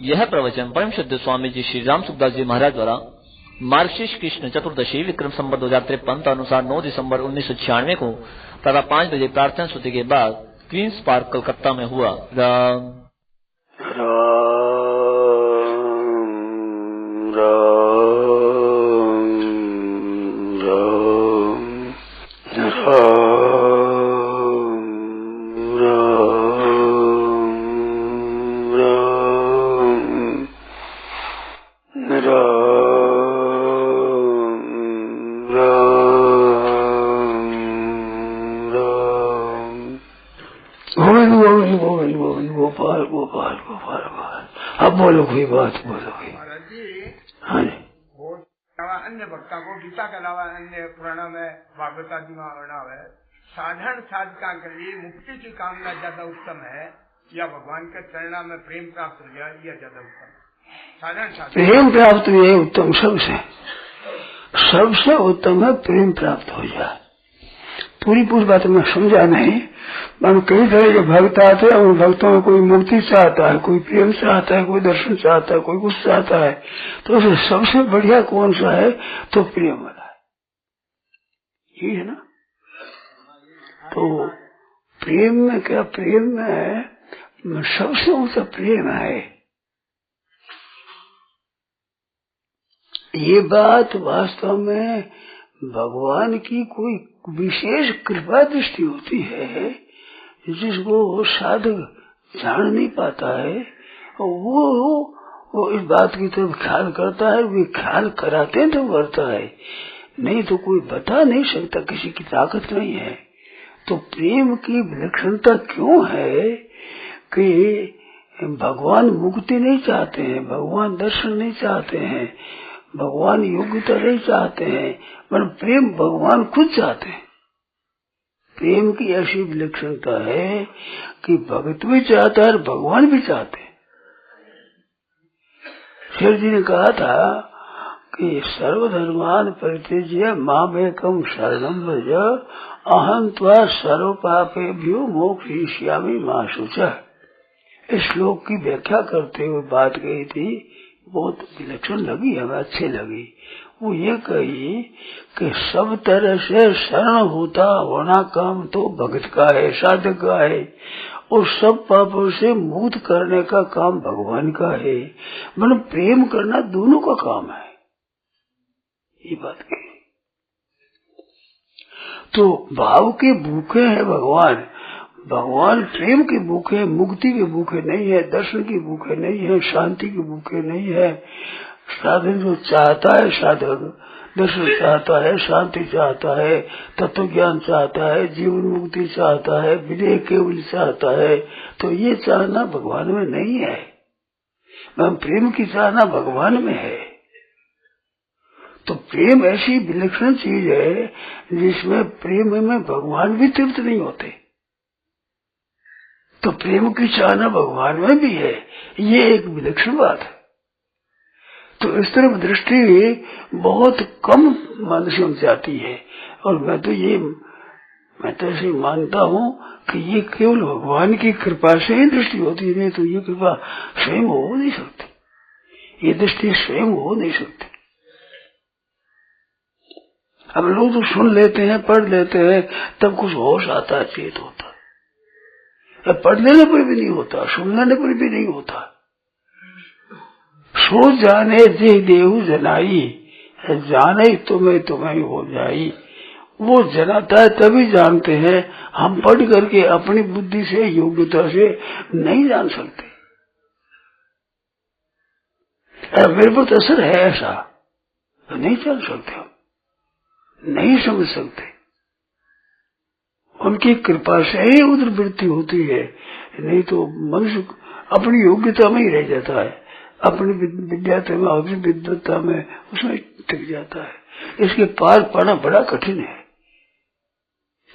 यह प्रवचन परम शुद्ध स्वामी जी श्री राम सुखदास जी महाराज द्वारा मार्गशीर्ष कृष्ण चतुर्दशी विक्रम संवत 2053 अनुसार 9 दिसंबर 1996 को प्रातः 5 बजे प्रार्थना स्तुति के बाद क्वींस पार्क कलकत्ता में हुआ। राम गोपाल गोपाल गोपाल गोपाल। अब बोलो कोई बात, बोलो कोई। हाँ जी। अन्य भक्ता को गीता के अलावा अन्य पुराणों में भागवत आदि में वर्णन है। साधारण साधका के लिए मुक्ति की कामना ज्यादा उत्तम है या भगवान के चरणों में प्रेम प्राप्त हो जाए यह ज्यादा उत्तम है? साधारण प्रेम प्राप्त ये उत्तम, सबसे उत्तम है प्रेम प्राप्त हो जाए। पूरी बात में समझा नहीं। हम कई तरह के भक्त आते हैं, उन भक्तों में कोई मुक्ति चाहता है, कोई प्रेम चाहता है, कोई दर्शन चाहता है, कोई कुछ चाहता है। तो उसे सबसे बढ़िया कौन सा है? तो प्रेम वाला है, यही है ना। तो प्रेम में क्या, प्रेम में सबसे ऊंचा प्रेम है। ये बात वास्तव में भगवान की कोई विशेष कृपा दृष्टि होती है, जिसको साधक जान नहीं पाता है। वो इस बात की तरफ ख्याल करता है, वे ख्याल कराते तो करता है, नहीं तो कोई बता नहीं सकता, किसी की ताकत नहीं है। तो प्रेम की विलक्षणता क्यों है कि भगवान मुक्ति नहीं चाहते हैं, भगवान दर्शन नहीं चाहते हैं, भगवान योग्यता नहीं चाहते हैं, पर प्रेम भगवान खुद चाहते हैं। प्रेम की ऐसी विलक्षणता है कि भक्त भी चाहता है और भगवान भी चाहते हैं। शेर जी ने कहा था कि सर्वधर्मान परित्यज्य मामेकं शरणं व्रज अहं त्वा सर्व पापेभ्यो मोक्षयिष्यामि मा शुचः। इस श्लोक की व्याख्या करते हुए बात कही थी, बहुत विलक्षण लगी, हमें अच्छी लगी। वो ये कही कि सब तरह से शरण होना काम तो भगत का है, साधक का है, और सब पापों से मुक्त करने का काम भगवान का है। मतलब प्रेम करना दोनों का काम है, ये बात कही। तो भाव के भूखे हैं भगवान, भगवान प्रेम के भूखे, मुक्ति के भूखे नहीं है, दर्शन के भूखे नहीं है, शांति के भूखे नहीं है। साधन जो चाहता है, साधक दर्शन चाहता है, शांति चाहता है, तत्व ज्ञान चाहता है, जीवन मुक्ति चाहता है, विनय केवल चाहता है, तो ये चाहना भगवान में नहीं है। प्रेम की चाहना भगवान में है। तो प्रेम ऐसी विलक्षण चीज है जिसमें प्रेम में भगवान भी तृप्त नहीं होते। तो प्रेम की चाहना भगवान में भी है, ये एक विलक्षण बात है। तो इस तरफ दृष्टि बहुत कम मनुष्यों में जाती है, और मैं तो ऐसे मानता हूँ कि ये केवल भगवान की कृपा से ही दृष्टि होती है, नहीं तो ये कृपा स्वयं हो नहीं सकती, ये दृष्टि स्वयं हो नहीं सकती। अब लोग तो सुन लेते हैं, पढ़ लेते हैं, तब कुछ होश आता है, चेत होता है। पढ़ लेने पर भी नहीं होता, सुन लेने पर भी नहीं होता। सो जाने जे देहु जनाई, जाने तुम्हें हो जाई। वो जनाता है तभी जानते हैं, हम पढ़ करके अपनी बुद्धि से, योग्यता से नहीं जान सकते। मेरे पर तो असर है ऐसा, तो नहीं जान सकते, हम नहीं समझ सकते। उनकी कृपा से ही उधर वृत्ति होती है, नहीं तो मनुष्य अपनी योग्यता में ही रह जाता है, अपनी विद्याता में, अपनी विद्वत्ता में, उसमें टिक जाता है। इसके पार पाना बड़ा कठिन है।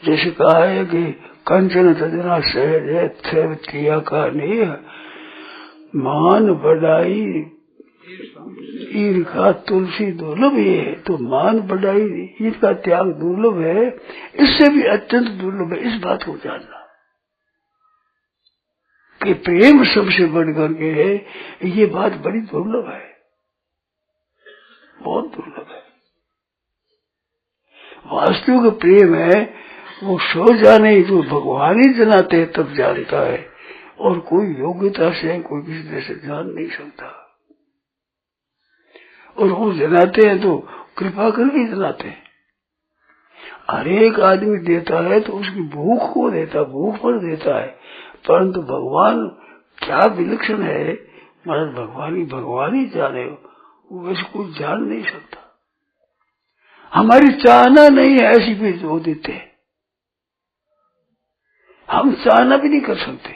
जैसे कहा है कि कंचन तजना सहज क्रिया का नेह, मान बढ़ाई ईर्षा तुलसी दुर्लभ ये है। तो मान बढ़ाई ईर्षा त्याग दुर्लभ है, इससे भी अत्यंत दुर्लभ है। इस बात को जानना, कि प्रेम सबसे बढ़ करके है, ये बात बड़ी दुर्लभ है, बहुत दुर्लभ है। वास्तविक प्रेम है वो सो जाने जो भगवान ही जनाते हैं तब जानता है, और कोई योग्यता से कोई किसी तरह से जान नहीं सकता। और वो जनाते हैं तो कृपा करके जनाते हैं। हर एक आदमी देता है तो उसकी भूख को देता, भूख पर देता है, परंतु भगवान क्या विलक्षण है, मतलब भगवान ही जाने, वैसे कोई जान नहीं सकता। हमारी चाहना नहीं है ऐसी भी जो देते हैं, हम चाहना भी नहीं कर सकते,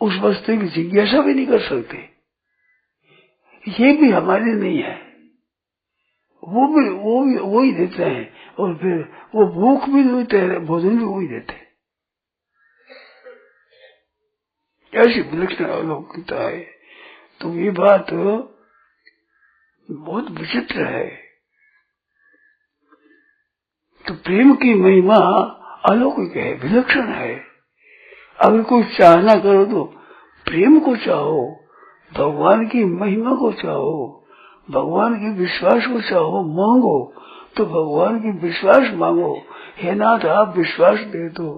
उस वस्तु की जिज्ञासा भी नहीं कर सकते, ये भी हमारे नहीं है। वो ही देते हैं, और फिर वो भूख भी देते हैं, भोजन भी वही देते हैं। ऐसी विलक्षण अलौकिकता है। तो ये बात बहुत विचित्र है। तो प्रेम की महिमा अलौकिक है, विलक्षण है। अगर कोई चाहना करो तो प्रेम को चाहो, भगवान की महिमा को चाहो, भगवान के विश्वास को चाहो, मांगो तो भगवान की विश्वास मांगो। हे नाथ आप विश्वास दे दो,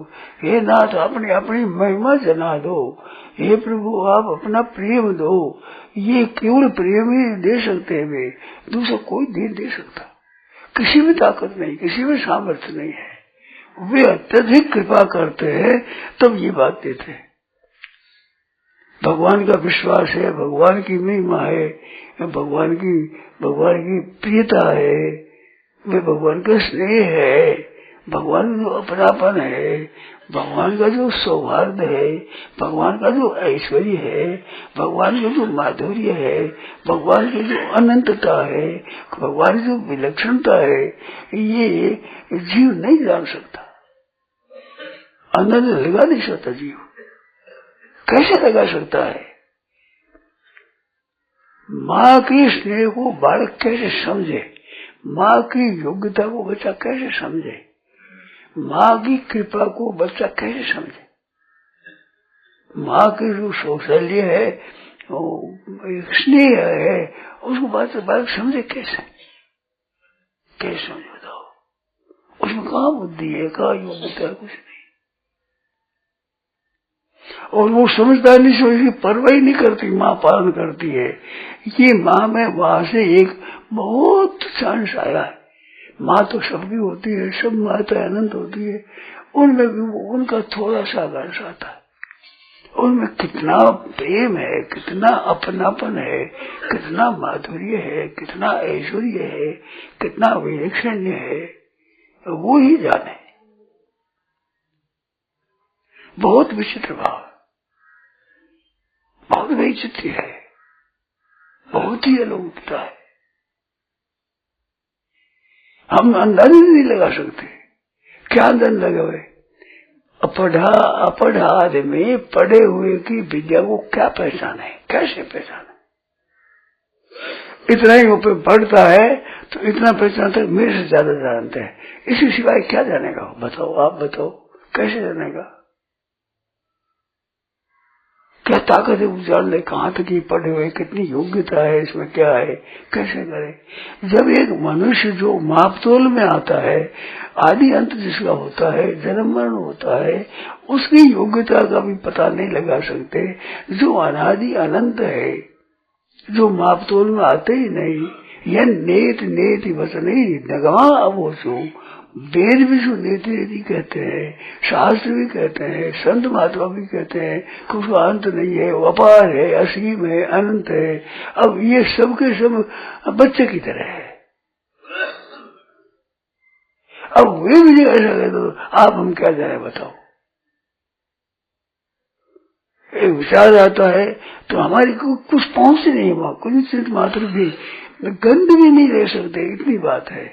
हे नाथ अपनी महिमा जना दो, हे प्रभु आप अपना प्रेम दो। ये केवल प्रेम ही दे सकते हैं वे, दूसरा कोई नहीं दे सकता। किसी में ताकत नहीं, किसी में सामर्थ्य नहीं है। वे अत्यधिक कृपा करते हैं तब ये बात देते हैं। भगवान का विश्वास है, भगवान की महिमा है, भगवान की प्रियता है, वे भगवान का स्नेह है, भगवान का जो अपनापन है, भगवान का जो सौहार्द है, भगवान का जो ऐश्वर्य है, भगवान का जो माधुर्य है, भगवान की जो अनंतता है, भगवान की जो विलक्षणता है, ये जीव नहीं जान सकता, आनंद लगा नहीं सकता। जीव कैसे लगा सकता है? माँ के स्नेह को बालक कैसे समझे, माँ की योग्यता को बच्चा कैसे समझे, माँ की कृपा को बच्चा कैसे समझे, माँ की जो सौशल्य है, स्नेह है, उसको बालक समझे कैसे समझे बताओ? उसमें कहाँ बुद्धि है, कहाँ योग्यता है, कुछ नहीं। और वो समझदारी से उसकी परवाही नहीं करती, माँ पालन करती है। ये माँ में वहां से एक बहुत चांस आया है। माँ तो सबकी होती है, सब माता अनंत होती है, उनमें भी उनका थोड़ा सा अंश आता है। उनमें कितना प्रेम है, कितना अपनापन है, कितना माधुर्य है, कितना ऐश्वर्य है, कितना विलक्षण्य है, वो ही जाने। बहुत विचित्र भाव, बहुत विचित्र है, बहुत ही अलौकिकता है। हम अंदाजा नहीं लगा सकते। क्या अंदाजा लगा हुए? अपढ़ा आदमी पढ़े हुए की विद्या को क्या पहचाने, कैसे पहचाने? इतना ही ऊपर पढ़ता है तो इतना पहचानता है, मेरे से ज्यादा जानते हैं, इसी सिवाय क्या जानेगा? बताओ, आप बताओ, कैसे जानेगा? क्या ताकत है जान ले कहाँ तक ये पढ़े हुए, कितनी योग्यता है, इसमें क्या है, कैसे करे? जब एक मनुष्य जो मापतोल में आता है, आदि अंत जिसका होता है, जन्म मरण होता है, उसकी योग्यता का भी पता नहीं लगा सकते। जो अनादि अनंत है, जो मापतोल में आते ही नहीं, यह नेति वचन ही नगवा अवोचो, वेद भी जो नेति कहते हैं, शास्त्र भी कहते हैं, संत महात्मा भी कहते हैं कि उसका अंत नहीं है, वो अपार है, असीम है, अनंत है। अब ये सब के सब बच्चे की तरह है। अब वे भी ऐसा कहते तो आप हम क्या जाने बताओ? एक विचार आता है तो हमारी कुछ पहुंच नहीं है, वहां कुछ चिंत मात्र भी गंध भी नहीं ले सकते, इतनी बात है।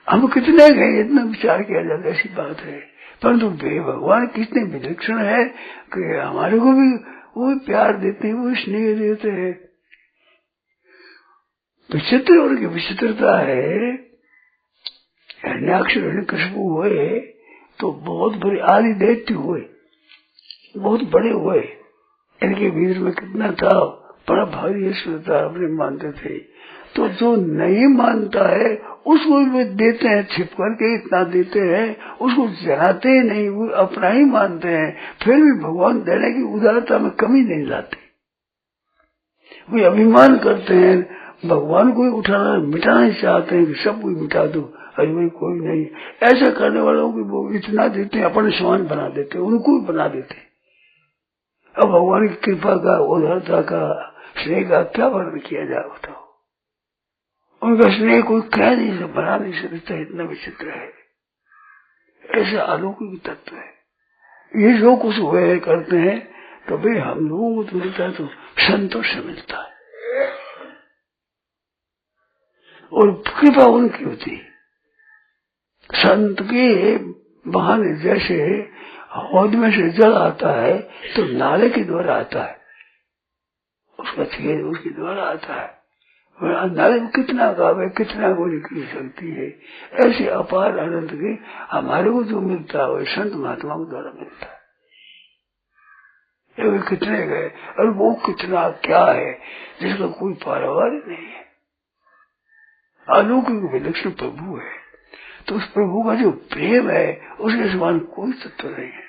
हम कितने गए, इतना विचार किया जाता, ऐसी बात है। परंतु भगवान कितने विलक्षण है कि हमारे को भी वो प्यार देते हैं, वो स्नेह देते हैं। विचित्र उनकी विचित्रता है। हिरण्याक्ष हिरण्यकशिपु हुए तो बहुत बड़े आदि दैत्य हुए, बहुत बड़े हुए। इनके भीतर में कितना था, बड़ा भारी ईश्वर था, अपने मानते थे। तो जो नहीं मानता है उसको भी देते हैं, छिप करके इतना देते हैं, उसको जलाते ही नहीं, वो अपना ही मानते हैं। फिर भी भगवान देने की उदारता में कमी नहीं लाते। वे अभिमान करते हैं, भगवान को उठाना मिटाना ही चाहते हैं कि सब कोई मिटा दो, अरे भाई कोई नहीं। ऐसा करने वालों को वो इतना देते हैं, अपने समान बना देते हैं, उनको भी बना देते हैं। अब भगवान की कृपा का, उदारता का, स्नेह का क्या वर्णन किया जाए बताओ। उनका स्नेह कोई कह नहीं सकता, बना नहीं सकता, इतना विचित्र है। ऐसा अलौकिक तत्व है। ये जो कुछ हुए करते हैं तो भाई हम लोगों को तो मिलता है, तो संतोष से मिलता है और कृपा उनकी होती है। संत के बहाने जैसे हौद में से जल आता है तो नाले के द्वारा आता है, उसका छेद उसके द्वारा आता है। नाले में कितना गावे, कितना गोली की शक्ति है। ऐसे अपार आनंद के हमारे को जो मिलता है वो संत महात्मा के द्वारा मिलता है। ये कितने गए और वो कितना क्या है जिसका कोई पारावार नहीं है। अलौकिक विलक्षण प्रभु है, तो उस प्रभु का जो प्रेम है उसके समान कोई तत्व नहीं है।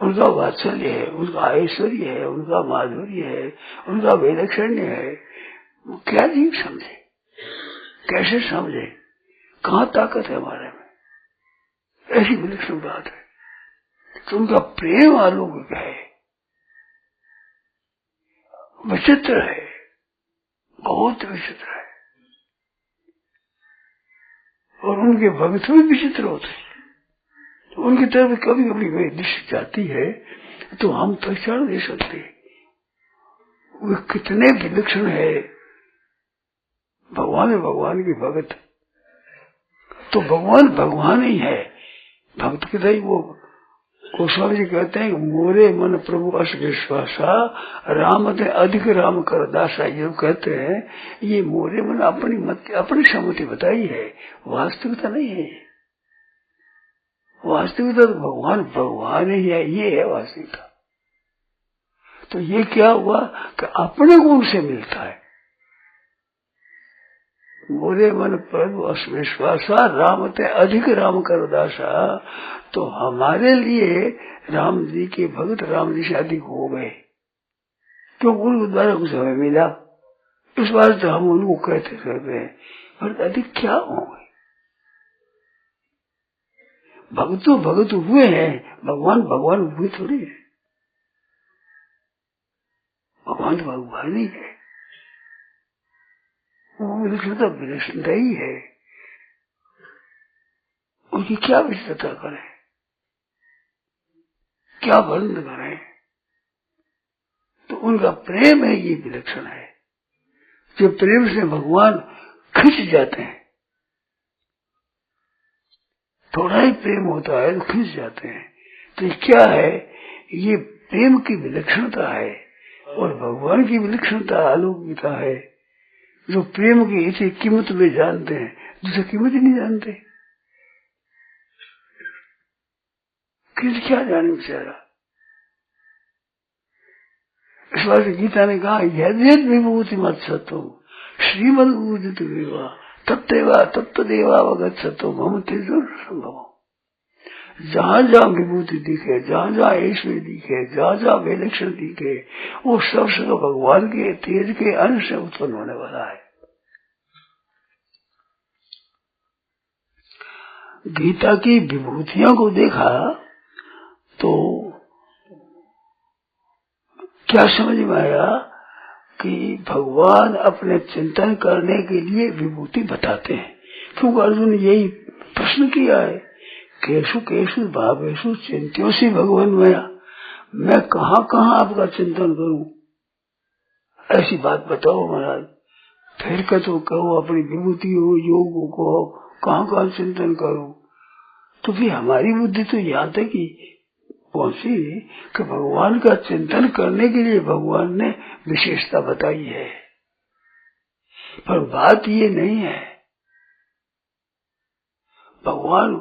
उनका वात्सल्य है, उनका ऐश्वर्य है, उनका माधुर्य है, उनका विलक्षण्य है। वो क्या जीव समझे, कैसे समझे, कहाँ ताकत है हमारे में, ऐसी विलक्षण बात है। तो उनका प्रेम अलौकिक है, विचित्र है, बहुत विचित्र है। और उनके भक्त भी विचित्र होते हैं। तो उनकी तरफ कभी कभी मेरी दृष्टि जाती है तो हम पहचान नहीं सकते वे कितने विलक्षण है। भगवान है, भगवान की भगत, तो भगवान भगवान ही है। भक्त के ही वो गोस्वामी जी कहते हैं मोरे मन प्रभु अस विश्वासा, राम ते अधिक राम कर दासा। ये कहते हैं ये मोरे मन अपनी सम्मति बताई है, वास्तविकता नहीं है। वास्तविकता तो भगवान भगवान ही है, ये है वास्तविकता। तो ये क्या हुआ कि अपने गुण से मिलता है। मोरे मन प्रभु अस विश्वासा, राम ते अधिक राम कर दासा। तो हमारे लिए राम जी के भक्त राम जी से अधिक हो गए, क्यों उनके द्वारा कुछ हमें मिला। इस बार तो हम उनको कहते रहते हैं, और अधिक क्या होंगे। भगत हुए हैं, भगवान भगवान हुए थोड़ी है। भगवान तो भगवान ही है, वो विलक्षणता विलक्षणता ही है। उनकी क्या विशेषता करें, क्या वर्णन करें। तो उनका प्रेम है, ये विलक्षण है। जो प्रेम से भगवान खिंच जाते हैं, थोड़ा ही प्रेम होता है तो खिंच जाते हैं। तो ये क्या है, ये प्रेम की विलक्षणता है और भगवान की विलक्षणता अलौकिकता है। जो प्रेम की इसी कीमत में जानते हैं, दूसरी कीमत ही नहीं जानते। किस क्या जाने बेचारा। इस बार गीता ने कहा यद्यद विभूति मत सतो श्रीमद उदित विवा तत्तेवा तत्तदेवा अवगत सतो मम तेजोर संभव। जहां जहां विभूति दिखे, जहां जहां ऐश्वर्य दिखे, जहां जहां विलक्षण दिखे, वो सब भगवान के तेज के अंश से उत्पन्न होने वाला है। गीता की विभूतियों को देखा तो क्या समझ में आया कि भगवान अपने चिंतन करने के लिए विभूति बताते हैं। क्योंकि अर्जुन ने यही प्रश्न किया है, केशु केशु भावेशु चिंत्योसी भगवान मैं कहाँ कहाँ आपका चिंतन करूं, ऐसी बात बताओ महाराज। फिर कहो अपनी विभूति हो, योग को कहाँ कहाँ चिंतन करूं। तो फिर हमारी बुद्धि तो यहाँ तक ही पहुंची कि भगवान का चिंतन करने के लिए भगवान ने विशेषता बताई है। पर बात ये नहीं है, भगवान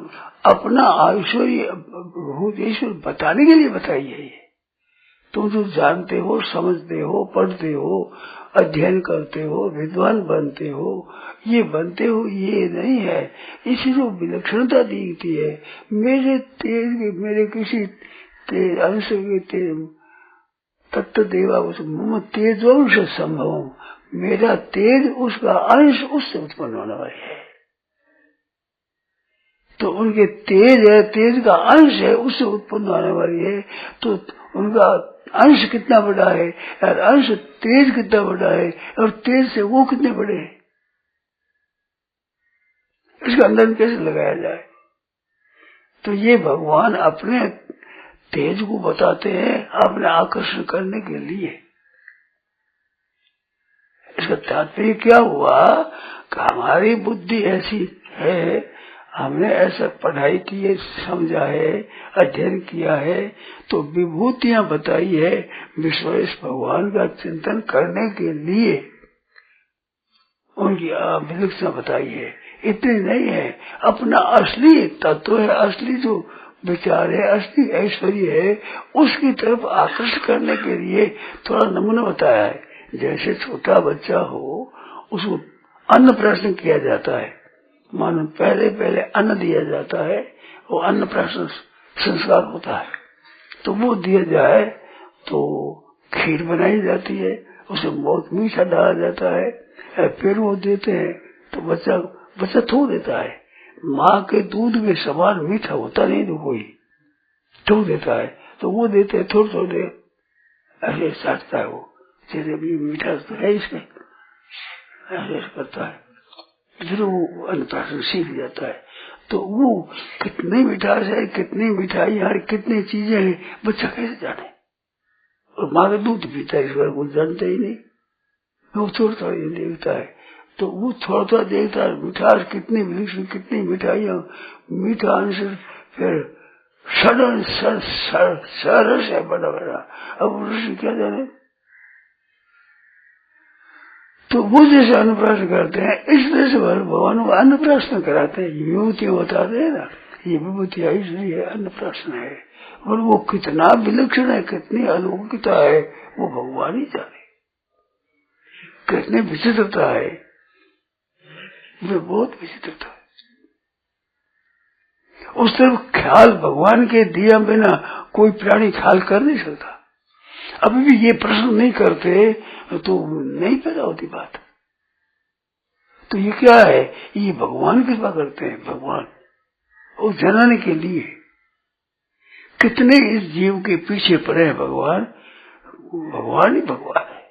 अपना ऐश्वर्य भूत ईश्वर बताने के लिए बताई है ये। तुम जो जानते हो, समझते हो, पढ़ते हो, अध्ययन करते हो, विद्वान बनते हो, ये बनते हो, ये नहीं है। इसी जो विलक्षणता दिखती है, मेरे तेज के, मेरे किसी तेज अंश के तत्व देवा मम तेजवंश संभव, मेरा तेज उसका अंश उससे उत्पन्न होने वाली है। तो उनके तेज है, तेज का अंश है, उससे उत्पन्न होने वाली है। तो उनका अंश कितना बड़ा है और अंश तेज कितना बड़ा है और तेज से वो कितने बड़े हैं, इसका अंदर कैसे लगाया जाए। तो ये भगवान अपने तेज को बताते हैं अपने आकर्षण करने के लिए। इसका तात्पर्य क्या हुआ कि हमारी बुद्धि ऐसी है, हमने ऐसा पढ़ाई की है, समझा है, अध्ययन किया है, तो विभूतियां बताई है विश्वेश भगवान का चिंतन करने के लिए, उनकी विलक्षणता बताई है। इतनी नहीं है, अपना असली तत्व है, असली जो विचार है, असली ऐश्वर्य है, उसकी तरफ आकर्षित करने के लिए थोड़ा नमूना बताया है। जैसे छोटा बच्चा हो, उसको अन्न प्राशन किया जाता है, मानो पहले अन्न दिया जाता है, वो अन्न प्राशन संस्कार होता है। तो वो दिया जाए तो खीर बनाई जाती है, उसे बहुत मीठा डाला जाता है, फिर वो देते हैं तो बच्चा थूक देता है। माँ के दूध के समान मीठा होता नहीं, तो कोई थूक देता है, तो वो देते हैं थोड़े थोड़े, ऐसे साटता है वो, जैसे भी मीठा तो है इसमें, ऐसे करता है, फिर वो अन्नप्राशन सीख जाता है। तो वो कितनी मिठास है, कितनी मिठाई है, कितनी चीजें हैं, बच्चा कैसे जाने। और माँ का दूध पीता है, इस बार कुछ जानता ही नहीं, वो थोड़ा थोड़ा देखता है, तो वो थोड़ा थोड़ा देखता है मिठास कितनी विलक्षण, कितनी मिठाइयाँ, मीठा अंश, फिर सडन सरस है बड़ा बड़ा। अब ऋषि क्या जाने। तो वो जैसे अन्नप्राशन करते हैं, इस तरह से भगवान को अन्नप्राशन कराते हैं, विभूतियां बताते हैं ना, ये विभूति इसलिए है, अन्नप्राशन है। और वो कितना विलक्षण है, कितनी अलौकिकता है, वो भगवान ही जाने, कितनी विचित्रता है, वे बहुत विचित्रता है। उस तरफ ख्याल भगवान के दिया बिना कोई प्राणी ख्याल कर नहीं सकता। अभी भी ये प्रश्न नहीं करते तो नहीं पैदा होती बात। तो ये क्या है, ये भगवान कृपा करते हैं, भगवान और जनाने के लिए कितने इस जीव के पीछे पड़े हैं भगवान, भगवान ही भगवान है।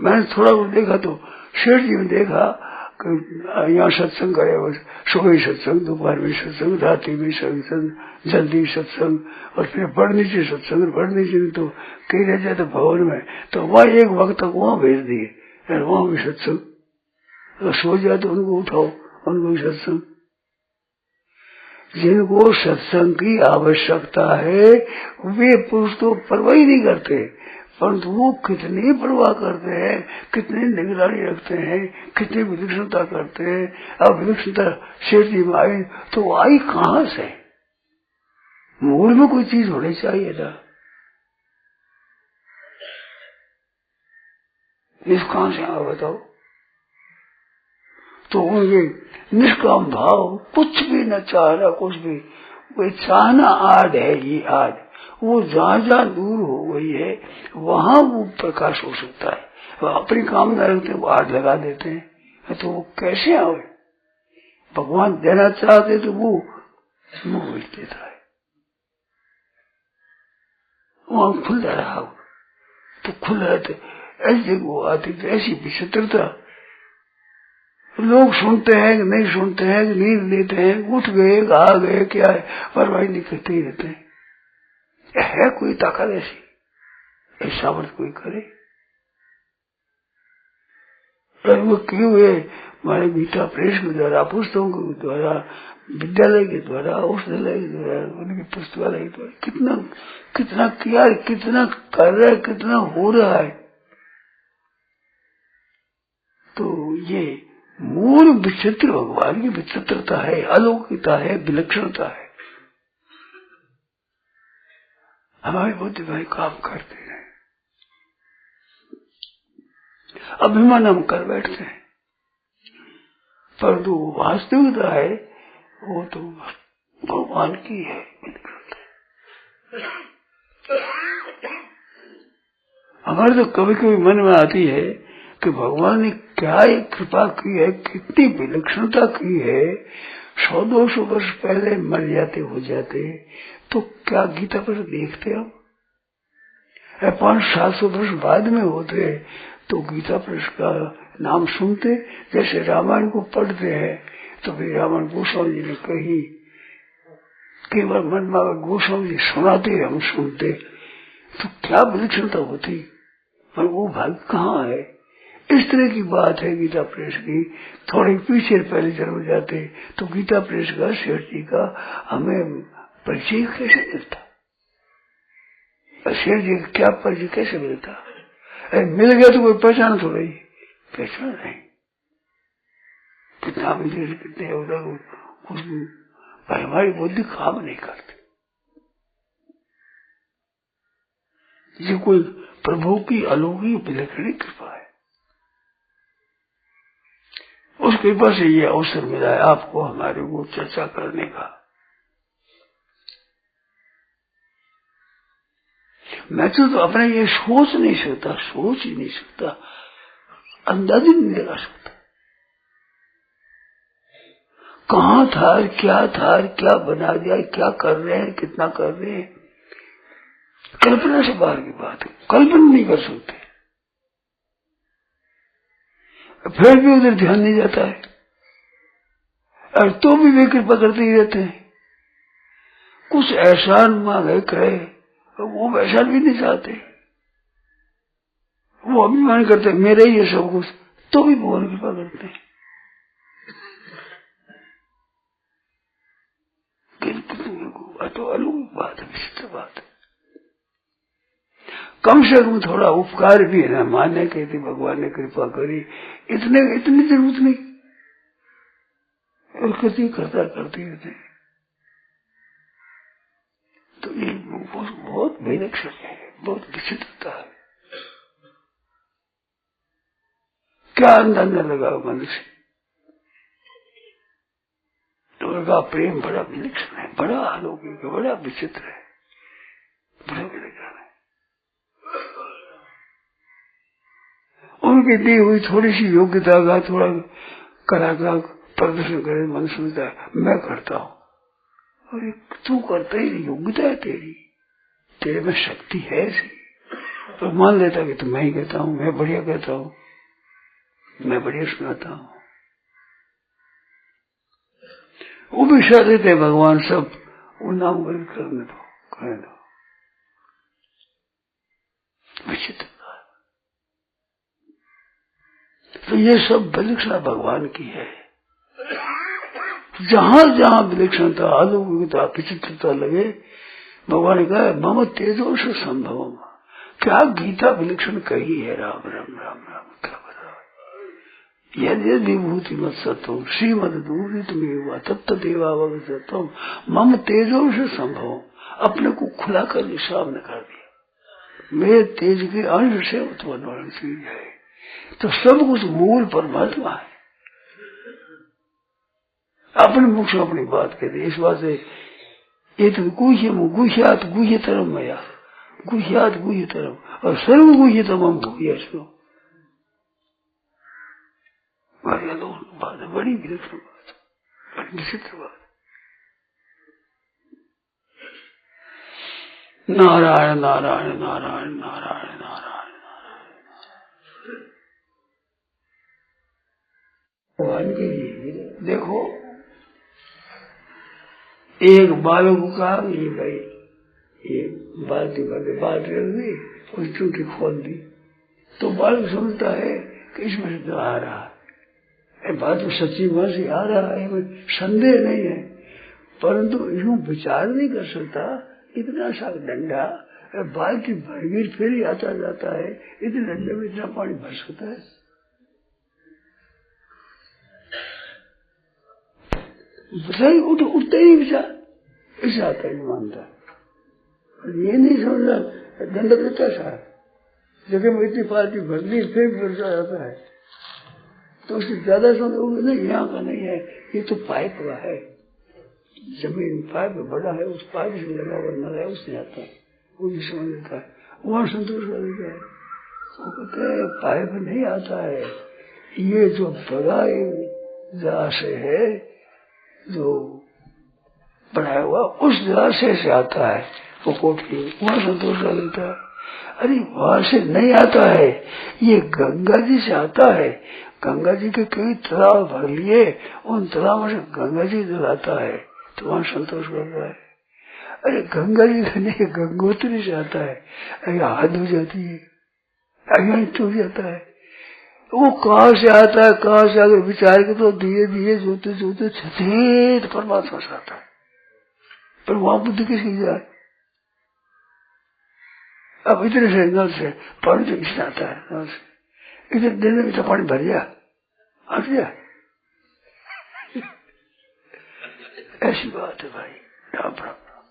मैंने थोड़ा बहुत देखा तो शेठ जी में देखा कि यहाँ सत्संग करे, सुबह सत्संग, दोपहर में सत्संग, रात्रि में सत्संग, जल्दी सत्संग, और फिर बढ़ नीचे सत्संग, बढ़ नीचे तो कहीं रह जाते भवन में, तो वहाँ एक वक्त तक वहाँ भेज दिए, वहाँ भी सत्संग, तो सो जाए तो उनको उठाओ, उनको भी सत्संग। जिनको सत्संग की आवश्यकता है वे पुरुष तो परवाह ही नहीं करते, परंतु वो कितनी परवाह करते हैं, कितनी निगरानी रखते हैं, कितनी विलक्षणता करते हैं। अब विलक्षणता शेठ जी में आई तो आई कहाँ से, मूल में कोई चीज होनी चाहिए था, इस कहाँ से आ बताओ। तो उनके निष्काम भाव, कुछ भी न चाहना, कुछ भी वो चाहना आड़ है, ये आड़, वो जहाँ जहाँ दूर हो गई है वहां वो प्रकाश हो सकता है। वो अपनी कामना रखते हैं, वो आड़ लगा देते हैं, तो वो कैसे आवे। भगवान देना चाहते तो वो मुंह भेज देता है, वहां खुला रहा तो खुल रहते, ऐसी वो आती तो ऐसी विचित्रता। लोग सुनते हैं कि नहीं सुनते हैं, कि नींद लेते हैं, उठ गए आ गए, क्या है परवाह नहीं करते ही रहते हैं। है कोई ताकत ऐसी, ऐसा वर्त कोई करे। वो क्यों है, हमारे गीता प्रेस के द्वारा, पुस्तकों के द्वारा, विद्यालय के द्वारा, औषधालय के द्वारा, उनकी पुस्तकालय के द्वारा कितना कितना किया, कितना कर रहा है, कितना हो रहा है। तो ये मूल विचित्र भगवान की विचित्रता है, अलौकिकता है, विलक्षणता है। हमारे बुद्धि भाई काम करते हैं, अभिमान हम कर बैठते हैं, परंतु वास्तविकता है वो तो भगवान की है। हमारे तो कभी कभी मन में आती है कि भगवान ने क्या एक कृपा की है, कितनी विलक्षणता की है। 100-200 वर्ष पहले मर जाते हो जाते तो क्या गीता पर देखते हम, 500-700 वर्ष बाद में होते तो गीता पर का नाम सुनते। जैसे रामायण को पढ़ते हैं तो भी रामायण गोस्वामी जी ने कही, केवल मन में गोस्वामी जी सुनाते हम सुनते, तो क्या विलक्षणता होती। पर वो भाग्य कहाँ है। इस तरह की बात है गीता प्रेस की। थोड़े पीछे पहले चले जाते तो गीता प्रेस का, शेर जी का हमें परिचय कैसे मिलता, शेर जी का क्या परिचय कैसे मिलता। मिल गया तो कोई पहचान थोड़ा ही, पहचान नहीं। कितना विदेश कितने उधर कुछ भाई हमारी बुद्धि काम नहीं करती। ये कोई प्रभु की अलौकिक विलक्षण कृपा है। उस कृपा से ये अवसर मिला है आपको हमारे को चर्चा करने का। मैं तो अपने ये सोच नहीं सकता, सोच ही नहीं सकता, अंदाज ही नहीं लगा सकता। कहाँ था, क्या बना दिया, क्या कर रहे हैं, कितना कर रहे हैं, कल्पना से बाहर की बात है, कल्पना नहीं कर सकते। फिर भी उधर ध्यान नहीं जाता है, और तो भी वे कृपा करते ही रहते हैं। कुछ एहसान मांगे करे, वो एहसान भी नहीं चाहते, वो अभिमान करते मेरे ही है सब कुछ, तो भी भगवान कृपा करते हैं। तो अलग बात है, विचित्र बात है। कम से कम थोड़ा उपकार भी है ना, माने कहते भगवान ने कृपा करी, इतनी जरूरत नहीं, और कति करता करते रहते। तो ये बहुत विलक्षण है, बहुत विचित्रता है। क्या अंदाजा लगा मनुष्य, तो उनका प्रेम बड़ा विलक्षण है, बड़ा अलौकिक है, बड़ा विचित्र है, बड़ा विलक्षण है। उनकी दी हुई थोड़ी सी योग्यता का थोड़ा कला का प्रदर्शन करे, मन सोचता है मैं करता हूँ, और तू करता ही नहीं, योग्यता है तेरी, तेरे में शक्ति है ऐसी। तो मान लेता कि तो मैं ही कहता हूँ, मैं बढ़िया कहता हूँ, मैं बढ़िया सुनाता हूँ। वो भी शायद देते भगवान सब वो नाम करने दो, कहने दो। विचित्र। तो ये सब विलक्षणता भगवान की है। जहां जहां विलक्षणता, अलौकिकता, विचित्रता लगे, भगवान ने कहा मम तेजोश संभवम। क्या गीता विलक्षण कही है, राम राम राम राम, क्या बता। यदि विभूति मत सत्वम श्रीमद दूरित में हुआ तत्त देवावगतम मम तेजोश संभवम। अपने को खुला कर सामने कर दिया, मेरे तेज के अंश से उत्पन्न वाली चीज है। तो सब कुछ मूल परमात्मा है। अपने मुख से अपनी बात कहते, इस बात से ये तो गुह्यात गुह्यतरम मया, गुह्यात गुह्यतरम, और सर्व गुह्यतम हम गुह्यस्व। बात है, बड़ी विलक्षण बात, बड़ी विचित्र बात। नारायण नारायण नारायण नारायण नारायण भगवान के लिए देखो, एक बालक का ये भाई ये बाल्टी भर बाल्टी रख दी, उसकी टूटी खोल दी, तो बालक समझता है कि इसमें से तो आ रहा है, बात तो सच्ची बात से आ रहा है, कोई संदेह नहीं है। परंतु यूं विचार नहीं कर सकता, इतना सा डंडा बाल्टी भर गई फिर ही आता जाता है, इतने डंडे में इतना पानी भर सकता है। बताइए वो तो उठते ही विचार ऐसा आता है मानता है। ये नहीं समझ रहा दंड देता था जगह में इतनी पार्टी भर ली फिर वर्षा जाता है तो उससे ज्यादा समझ नहीं यहाँ का नहीं है ये तो पाइप का है जमीन पाइप बड़ा है उस पाइप से लगा हुआ न है उससे आता है वो भी समझ लेता है वहाँ संतोष कर देता है। वो कहते हैं पाइप नहीं आता है ये जो बड़ा जलाशय है जो बनाया हुआ उस जलाशय से आता है वो कोठी वहाँ संतोष कर देता है। अरे वहां से नहीं आता है ये गंगा जी से आता है गंगा जी के कई तालाब भर लिए उन तालाबों से गंगा जी जलाता है तो वहां संतोष करता है। अरे गंगा जी का नहीं गंगोत्री से आता है अरे हद हो जाती है अगर टूट जाता है वो कहाँ से आता है कहाँ से अगर विचार के तो धीरे धीरे जोते जोते सचेत परमात्मा से आता है पर वहां बुद्धि किसकी जाए। अब इतने से नल से पानी तो किसने आता है नल से इतने दिन में तो पानी भर गया हट गया ऐसी बात है भाई।